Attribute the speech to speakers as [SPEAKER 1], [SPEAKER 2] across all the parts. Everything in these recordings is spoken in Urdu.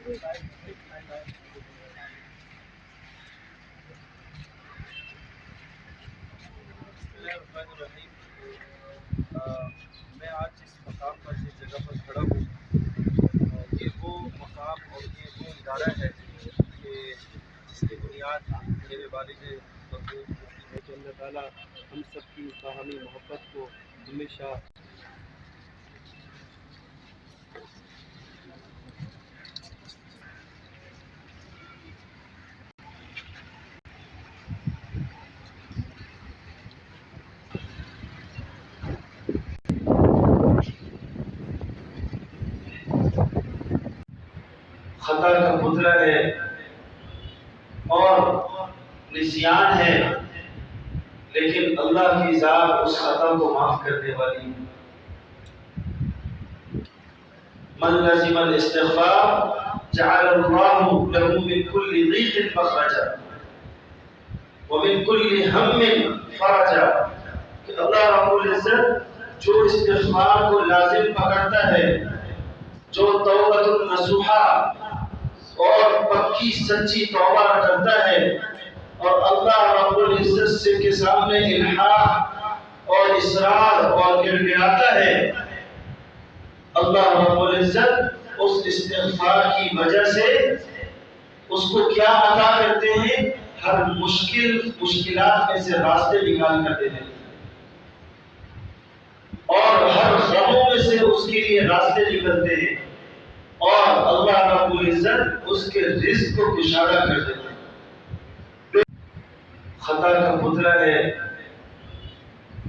[SPEAKER 1] میں آج جس مقام پر جس جگہ پر کھڑا ہوں یہ وہ مقام اور یہ وہ ادارہ ہے کہ جس کی بنیاد میرے والد مرحوم ہے کہ اللہ تعالیٰ ہم سب کی باہمی محبت کو ہمیشہ خطا کا پتلا ہے اور نسیان ہے، لیکن اللہ کی ذات اس خطا کو معاف کرنے والی ہے۔ من لزم الاستغفار جعل اللہ له من كل ضيق مخرجا ومن كل هم فرجا کہ اللہ رب العزت جو استغفار کو لازم پکڑتا ہے، جو توبۃ النصوحہ اور پکی سچی توبہ کرتا ہے اور اللہ رب العزت سے کے سامنے الحاح اور اصرار اور گر گراتا ہے، اللہ رب العزت اس استغفار کی وجہ سے اس کو کیا عطا کرتے ہیں؟ ہر مشکلات میں سے راستے نکال کر دیتے ہیں اور ہر غموں میں سے اس کے لیے راستے نکلتے ہیں اور اللہ رب العزت اس کے رزق کو کشادہ کر دیتے ہیں۔ خطا کا پتلا ہے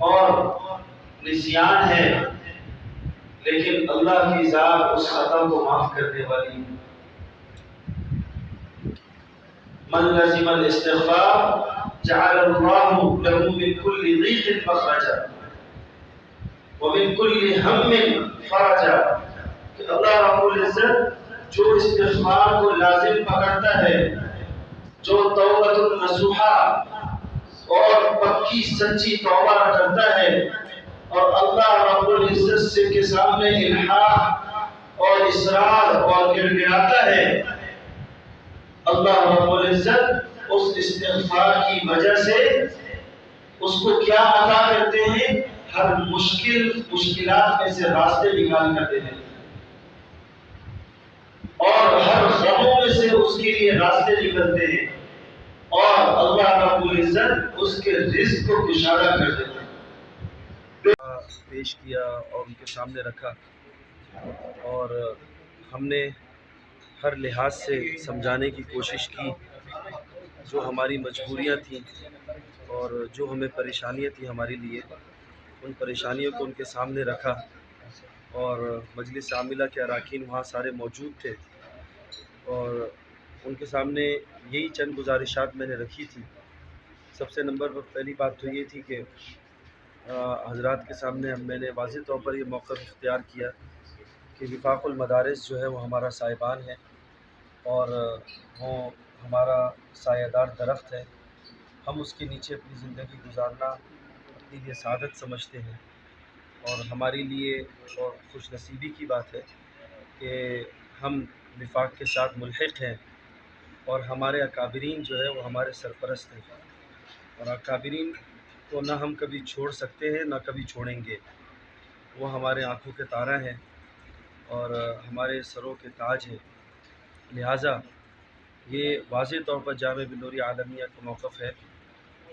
[SPEAKER 1] اور نسیان ہے، لیکن اللہ کی ذات اس خطا کو معاف کرنے والی ہے۔ من لزم الاستغفار جعل اللہ له من كل ضيق مخرجا ومن كل هم فرجا کہ اللہ رب العزت جو استغفار کو لازم پکڑتا ہے، جو توبۃ النصوحہ اور پکی سچی توبہ کرتا ہے اور اللہ رب العزت سے کے سامنے الحاح اور اصرار اور گر گراتا ہے، اللہ رب العزت اس استغفار کی وجہ سے اس کو کیا عطا کرتے ہیں؟ ہر مشکلات میں سے راستے نکال کر دیتے ہیں اور ہر غموں میں سے اس کے لیے راستے نکلتے ہیں اور اللہ رب العزت اس کے رزق کو کشادہ کر دیتے ہیں۔ پیش کیا اور ان کے سامنے رکھا اور ہم نے ہر لحاظ سے سمجھانے کی کوشش کی، جو ہماری مجبوریاں تھیں اور جو ہمیں پریشانیاں تھیں ہمارے لیے، ان پریشانیوں کو ان کے سامنے رکھا اور مجلس عاملہ کے اراکین وہاں سارے موجود تھے اور ان کے سامنے یہی چند گزارشات میں نے رکھی تھی۔ سب سے نمبر پر پہلی بات تو یہ تھی کہ حضرات کے سامنے میں نے واضح طور پر یہ موقف اختیار کیا کہ وفاق المدارس جو ہے وہ ہمارا سائبان ہے اور وہ ہمارا سایہ دار درخت ہے، ہم اس کے نیچے اپنی زندگی گزارنا اپنے لیے سعادت سمجھتے ہیں اور ہمارے لیے اور خوش نصیبی کی بات ہے کہ ہم وفاق کے ساتھ ملحق ہیں اور ہمارے اکابرین جو ہے وہ ہمارے سرپرست ہیں اور اکابرین کو نہ ہم کبھی چھوڑ سکتے ہیں نہ کبھی چھوڑیں گے، وہ ہمارے آنکھوں کے تارہ ہیں اور ہمارے سروں کے تاج ہیں۔ لہٰذا یہ واضح طور پر جامعہ بنوری عالمیہ کا موقف ہے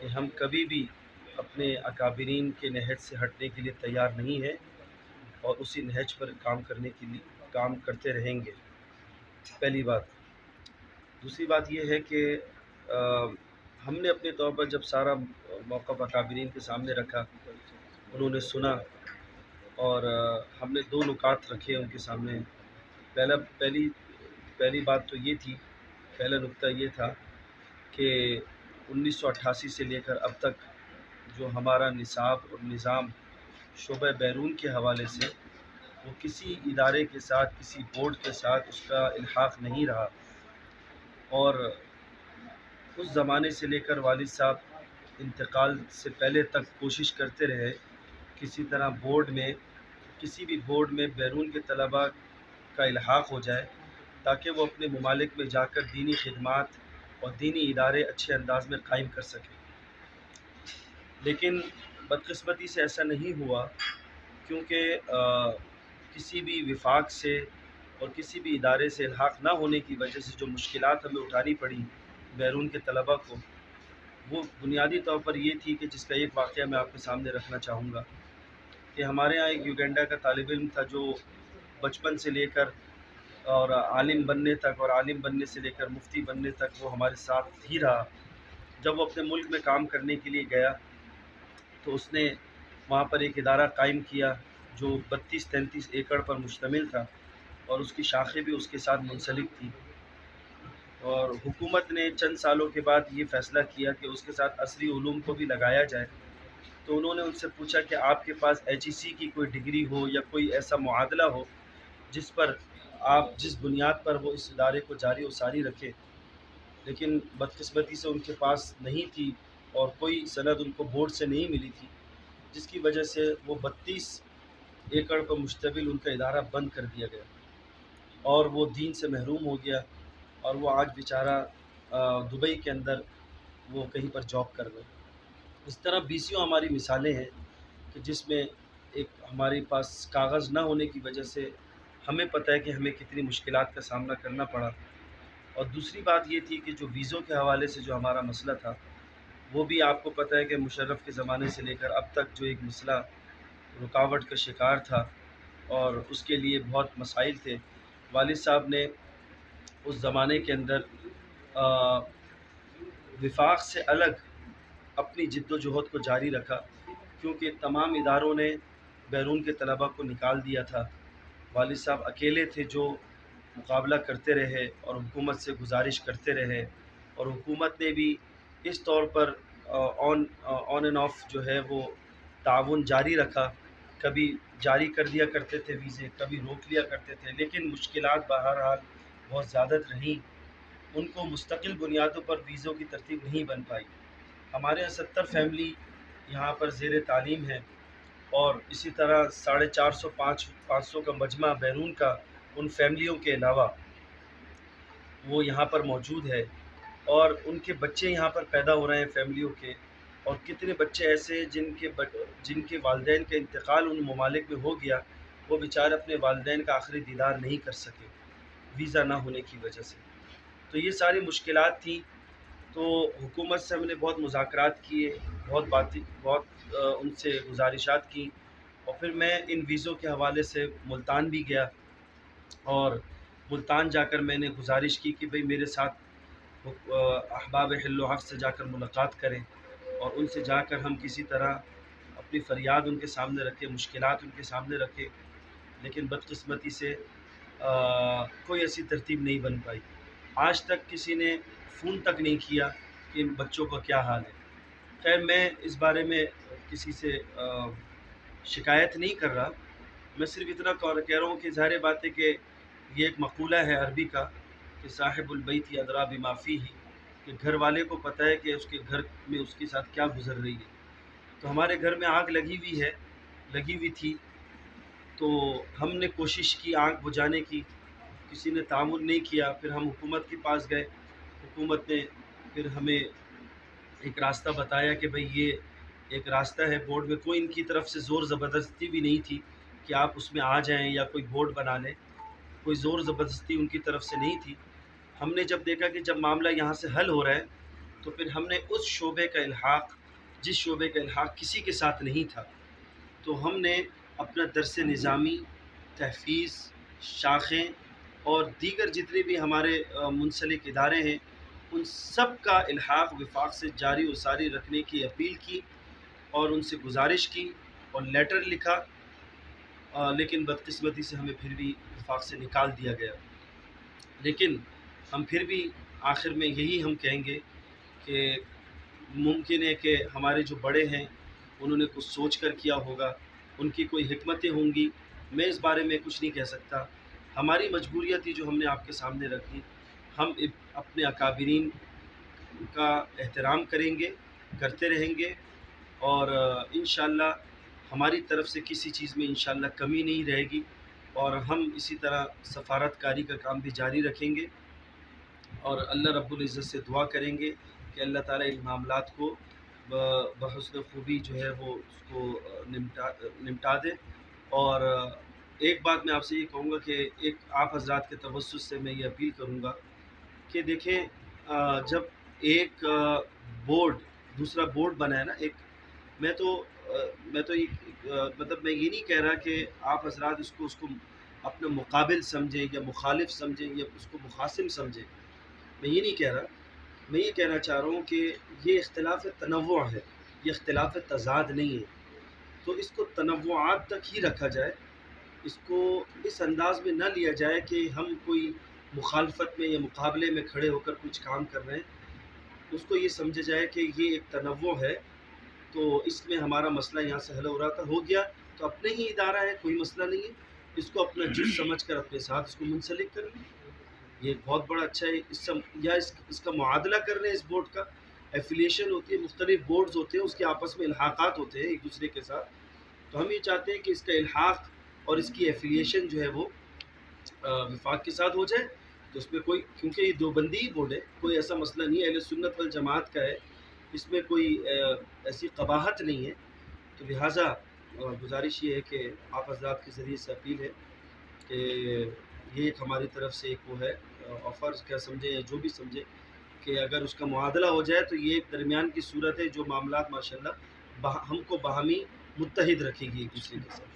[SPEAKER 1] کہ ہم کبھی بھی اپنے اکابرین کے نہج سے ہٹنے کے لیے تیار نہیں ہیں اور اسی نہج پر کام کرتے رہیں گے، پہلی بات۔ دوسری بات یہ ہے کہ ہم نے اپنے طور پر جب سارا موقف اکابرین کے سامنے رکھا، انہوں نے سنا اور ہم نے دو نکات رکھے ان کے سامنے۔ پہلی بات تو یہ تھی، پہلا نکتہ یہ تھا کہ 1988 سے لے کر اب تک جو ہمارا نصاب اور نظام شعبہ بیرون کے حوالے سے وہ کسی ادارے کے ساتھ، کسی بورڈ کے ساتھ اس کا الحاق نہیں رہا اور اس زمانے سے لے کر والد صاحب انتقال سے پہلے تک کوشش کرتے رہے کسی طرح کسی بھی بورڈ میں بیرون کے طلباء کا الحاق ہو جائے
[SPEAKER 2] تاکہ وہ اپنے ممالک میں جا کر دینی خدمات اور دینی ادارے اچھے انداز میں قائم کر سکیں. لیکن بدقسمتی سے ایسا نہیں ہوا، کیونکہ کسی بھی وفاق سے اور کسی بھی ادارے سے الحاق نہ ہونے کی وجہ سے جو مشکلات ہمیں اٹھانی پڑی بیرون کے طلباء کو، وہ بنیادی طور پر یہ تھی کہ جس کا ایک واقعہ میں آپ کے سامنے رکھنا چاہوں گا کہ ہمارے ہاں ایک یوگینڈا کا طالب علم تھا جو بچپن سے لے کر اور عالم بننے تک اور عالم بننے سے لے کر مفتی بننے تک وہ ہمارے ساتھ ہی رہا. جب وہ اپنے ملک میں کام کرنے کے لیے گیا تو اس نے وہاں پر ایک ادارہ قائم کیا جو 32-33 ایکڑ پر مشتمل تھا اور اس کی شاخیں بھی اس کے ساتھ منسلک تھیں. اور حکومت نے چند سالوں کے بعد یہ فیصلہ کیا کہ اس کے ساتھ عصری علوم کو بھی لگایا جائے. تو انہوں نے ان سے پوچھا کہ آپ کے پاس HEC کی کوئی ڈگری ہو یا کوئی ایسا معادلہ ہو جس پر آپ جس بنیاد پر وہ اس ادارے کو جاری و ساری رکھے. لیکن بدقسمتی سے ان کے پاس نہیں تھی اور کوئی سند ان کو بورڈ سے نہیں ملی تھی، جس کی وجہ سے وہ 32 ایکڑ پر مشتمل ان کا ادارہ بند کر دیا گیا اور وہ دین سے محروم ہو گیا. اور وہ آج بیچارہ دبئی کے اندر وہ کہیں پر جاب کر رہے. اس طرح بیسیوں ہماری مثالیں ہیں کہ جس میں ایک ہمارے پاس کاغذ نہ ہونے کی وجہ سے ہمیں پتہ ہے کہ ہمیں کتنی مشکلات کا سامنا کرنا پڑا. اور دوسری بات یہ تھی کہ جو ویزوں کے حوالے سے جو ہمارا مسئلہ تھا، وہ بھی آپ کو پتہ ہے کہ مشرف کے زمانے سے لے کر اب تک جو ایک مسئلہ رکاوٹ کا شکار تھا اور اس کے لیے بہت مسائل تھے. والد صاحب نے اس زمانے کے اندر وفاق سے الگ اپنی جد و جہد کو جاری رکھا، کیونکہ تمام اداروں نے بیرون کے طلباء کو نکال دیا تھا. والد صاحب اکیلے تھے جو مقابلہ کرتے رہے اور حکومت سے گزارش کرتے رہے، اور حکومت نے بھی اس طور پر آن اینڈ آف جو ہے وہ تعاون جاری رکھا. کبھی جاری کر دیا کرتے تھے ویزے، کبھی روک لیا کرتے تھے، لیکن مشکلات بہرحال بہت زیادہ رہیں. ان کو مستقل بنیادوں پر ویزوں کی ترتیب نہیں بن پائی. ہمارے یہاں 70 فیملی یہاں پر زیر تعلیم ہے، اور اسی طرح 450-500 کا مجمع بیرون کا ان فیملیوں کے علاوہ وہ یہاں پر موجود ہے، اور ان کے بچے یہاں پر پیدا ہو رہے ہیں فیملیوں کے. اور کتنے بچے ایسے جن کے والدین کا انتقال ان ممالک میں ہو گیا، وہ بیچارے اپنے والدین کا آخری دیدار نہیں کر سکے ویزا نہ ہونے کی وجہ سے. تو یہ ساری مشکلات تھیں. تو حکومت سے ہم نے بہت مذاکرات کیے، بہت ان سے گزارشات کی، اور پھر میں ان ویزوں کے حوالے سے ملتان بھی گیا. اور ملتان جا کر میں نے گزارش کی کہ بھئی میرے ساتھ احباب حل و عقد سے جا کر ملاقات کریں اور ان سے جا کر ہم کسی طرح اپنی فریاد ان کے سامنے رکھیں، مشکلات ان کے سامنے رکھیں. لیکن بدقسمتی سے کوئی ایسی ترتیب نہیں بن پائی. آج تک کسی نے فون تک نہیں کیا کہ ان بچوں کا کیا حال ہے. خیر، میں اس بارے میں کسی سے شکایت نہیں کر رہا، میں صرف اتنا کہہ رہا ہوں کہ ظاہر بات ہے کہ یہ ایک مقولہ ہے عربی کا کہ صاحب البیت ادری بما فیہ، کہ گھر والے کو پتہ ہے کہ اس کے گھر میں اس کے ساتھ کیا گزر رہی ہے. تو ہمارے گھر میں آگ لگی ہوئی تھی، تو ہم نے کوشش کی آگ بجھانے کی، کسی نے تعاون نہیں کیا. پھر ہم حکومت کے پاس گئے، حکومت نے پھر ہمیں ایک راستہ بتایا کہ بھئی یہ ایک راستہ ہے. بورڈ میں کوئی ان کی طرف سے زور زبردستی بھی نہیں تھی کہ آپ اس میں آ جائیں یا کوئی بورڈ بنا لیں، کوئی زور زبردستی ان کی طرف سے نہیں تھی. ہم نے جب دیکھا کہ جب معاملہ یہاں سے حل ہو رہا ہے، تو پھر ہم نے اس شعبے کا الحاق، جس شعبے کا الحاق کسی کے ساتھ نہیں تھا، تو ہم نے اپنا درس نظامی، تحفیظ، شاخیں اور دیگر جتنے بھی ہمارے منسلک ادارے ہیں، ان سب کا الحاق وفاق سے جاری و ساری رکھنے کی اپیل کی اور ان سے گزارش کی اور لیٹر لکھا. لیکن بدقسمتی سے ہمیں پھر بھی وفاق سے نکال دیا گیا. لیکن ہم پھر بھی آخر میں یہی ہم کہیں گے کہ ممکن ہے کہ ہمارے جو بڑے ہیں انہوں نے کچھ سوچ کر کیا ہوگا، ان کی کوئی حکمتیں ہوں گی. میں اس بارے میں کچھ نہیں کہہ سکتا. ہماری مجبوریت تھی جو ہم نے آپ کے سامنے رکھ دی. ہم اپنے اکابرین کا احترام کریں گے، کرتے رہیں گے، اور انشاءاللہ ہماری طرف سے کسی چیز میں انشاءاللہ کمی نہیں رہے گی. اور ہم اسی طرح سفارت کاری کا کام بھی جاری رکھیں گے، اور اللہ رب العزت سے دعا کریں گے کہ اللہ تعالیٰ ان معاملات کو بحسن خوبی جو ہے وہ اس کو نمٹا دے۔ اور ایک بات میں آپ سے یہ کہوں گا کہ ایک آپ حضرات کے توسط سے میں یہ اپیل کروں گا کہ دیکھیں، جب ایک بورڈ دوسرا بورڈ بنا ہے نا، ایک میں تو میں تو مطلب میں یہ نہیں کہہ رہا کہ آپ حضرات اس کو اپنا مقابل سمجھیں یا مخالف سمجھیں یا اس کو مخاصم سمجھیں، میں یہ نہیں کہہ رہا۔ میں یہ کہنا چاہ رہا ہوں کہ یہ اختلاف تنوع ہے، یہ اختلاف تضاد نہیں ہے، تو اس کو تنوعات تک ہی رکھا جائے، اس کو اس انداز میں نہ لیا جائے کہ ہم کوئی مخالفت میں یا مقابلے میں کھڑے ہو کر کچھ کام کر رہے ہیں۔ اس کو یہ سمجھا جائے کہ یہ ایک تنوع ہے، تو اس میں ہمارا مسئلہ یہاں سے حل ہو گیا تو اپنے ہی ادارہ ہے، کوئی مسئلہ نہیں ہے، اس کو اپنا جز سمجھ کر اپنے ساتھ اس کو منسلک کر لیں۔ یہ ایک بہت بڑا اچھا ہے، اس کا معادلہ کر رہے ہیں، اس بورڈ کا ایفیلیشن ہوتی ہے، مختلف بورڈز ہوتے ہیں، اس کے آپس میں الحاقات ہوتے ہیں ایک دوسرے کے ساتھ، تو ہم یہ چاہتے ہیں کہ اس کا الحاق اور اس کی ایفیلیشن جو ہے وہ وفاق کے ساتھ ہو جائے، تو اس میں کوئی، کیونکہ یہ دیوبندی بورڈ ہے، کوئی ایسا مسئلہ نہیں ہے، اہل سنت والجماعت کا ہے، اس میں کوئی ایسی قباحت نہیں ہے، تو لہٰذا گزارش یہ ہے کہ آپ حضرات کے ذریعے سے اپیل ہے کہ یہ ایک ہماری طرف سے ایک وہ ہے آفر کیا سمجھیں یا جو بھی سمجھیں، کہ اگر اس کا معادلہ ہو جائے تو یہ ایک درمیان کی صورت ہے جو معاملات ماشاءاللہ ہم کو باہمی متحد رکھے گی ایک دوسرے کے ساتھ۔